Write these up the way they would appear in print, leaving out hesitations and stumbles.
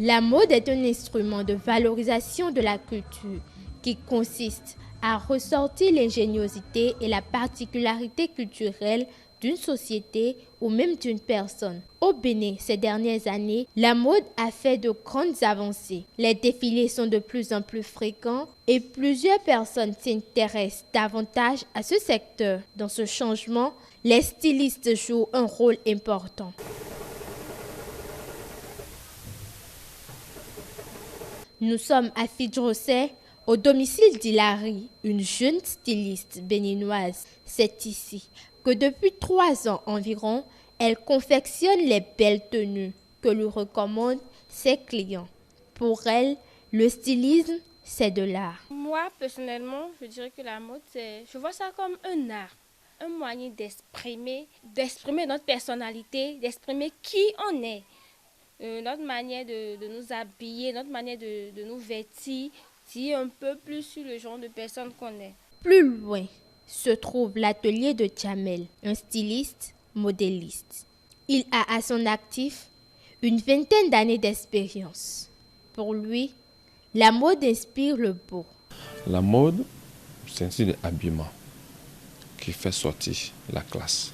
La mode est un instrument de valorisation de la culture qui consiste à ressortir l'ingéniosité et la particularité culturelle d'une société ou même d'une personne. Au Bénin, ces dernières années, la mode a fait de grandes avancées. Les défilés sont de plus en plus fréquents et plusieurs personnes s'intéressent davantage à ce secteur. Dans ce changement, les stylistes jouent un rôle important. Nous sommes à Fidjrosset, au domicile d'Hilary, une jeune styliste béninoise. C'est ici que depuis 3 ans environ, elle confectionne les belles tenues que lui recommandent ses clients. Pour elle, le stylisme, c'est de l'art. Moi, personnellement, je dirais que la mode, je vois ça comme un art, un moyen d'exprimer notre personnalité, d'exprimer qui on est. Notre manière de nous habiller, notre manière de nous vêtir, dit un peu plus sur le genre de personne qu'on est. Plus loin se trouve l'atelier de Jamel, un styliste modéliste. Il a à son actif une vingtaine d'années d'expérience. Pour lui, la mode inspire le beau. La mode, c'est un style d'habillement qui fait sortir la classe.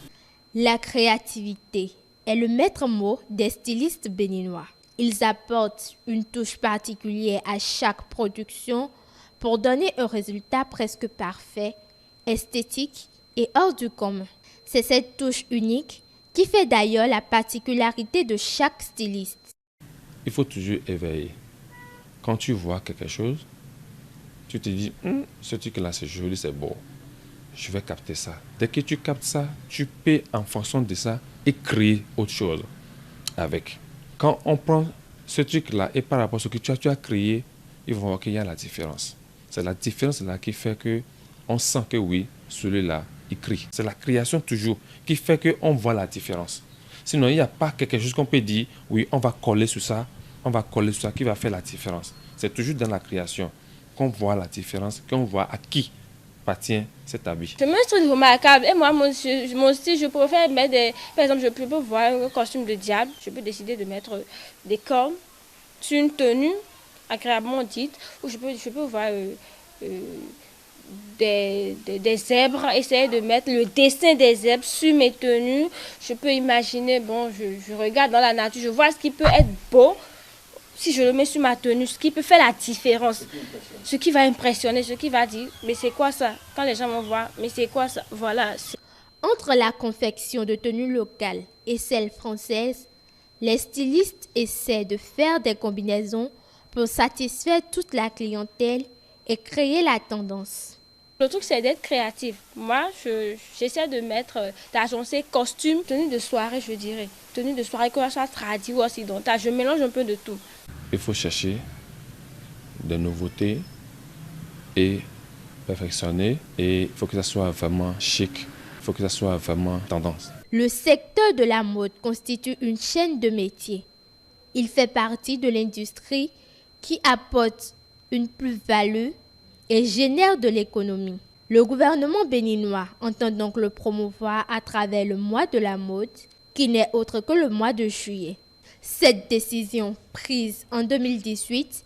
La créativité est le maître mot des stylistes béninois. Ils apportent une touche particulière à chaque production pour donner un résultat presque parfait, esthétique et hors du commun. C'est cette touche unique qui fait d'ailleurs la particularité de chaque styliste. Il faut toujours éveiller. Quand tu vois quelque chose, tu te dis, ce truc-là c'est joli, c'est beau. Je vais capter ça. Dès que tu captes ça, tu peux en fonction de ça et créer autre chose avec. Quand on prend ce truc-là et par rapport à ce que tu as créé, ils vont voir qu'il y a la différence. C'est la différence là qui fait qu'on sent que oui, celui-là, il crie. C'est la création toujours qui fait qu'on voit la différence. Sinon, il n'y a pas quelque chose qu'on peut dire, oui, on va coller sur ça qui va faire la différence. C'est toujours dans la création qu'on voit la différence, qu'on voit à qui appartient cet habit. Je me trouve remarquable et moi, mon style, je préfère mettre par exemple, je peux voir un costume de diable, je peux décider de mettre des cornes sur une tenue agréablement dite, ou je peux voir des zèbres, essayer de mettre le dessin des zèbres sur mes tenues. Je peux imaginer, je regarde dans la nature, je vois ce qui peut être beau. Si je le mets sur ma tenue, ce qui peut faire la différence, ce qui va impressionner, ce qui va dire, mais c'est quoi ça? Quand les gens vont voir, mais c'est quoi ça? Voilà. Entre la confection de tenues locales et celles françaises, les stylistes essaient de faire des combinaisons pour satisfaire toute la clientèle et créer la tendance. Le truc, c'est d'être créatif. Moi, j'essaie d'agencer costumes, tenue de soirée, je dirais. Tenue de soirée, que ça soit tradit ou occidental. Je mélange un peu de tout. Il faut chercher des nouveautés et perfectionner. Et il faut que ça soit vraiment chic. Il faut que ça soit vraiment tendance. Le secteur de la mode constitue une chaîne de métiers. Il fait partie de l'industrie qui apporte une plus-value et génère de l'économie. Le gouvernement béninois entend donc le promouvoir à travers le mois de la mode, qui n'est autre que le mois de juillet. Cette décision, prise en 2018,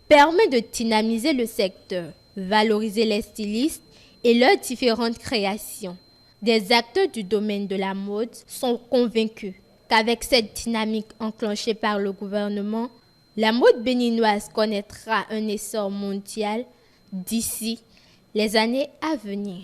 permet de dynamiser le secteur, valoriser les stylistes et leurs différentes créations. Des acteurs du domaine de la mode sont convaincus qu'avec cette dynamique enclenchée par le gouvernement, la mode béninoise connaîtra un essor mondial d'ici les années à venir.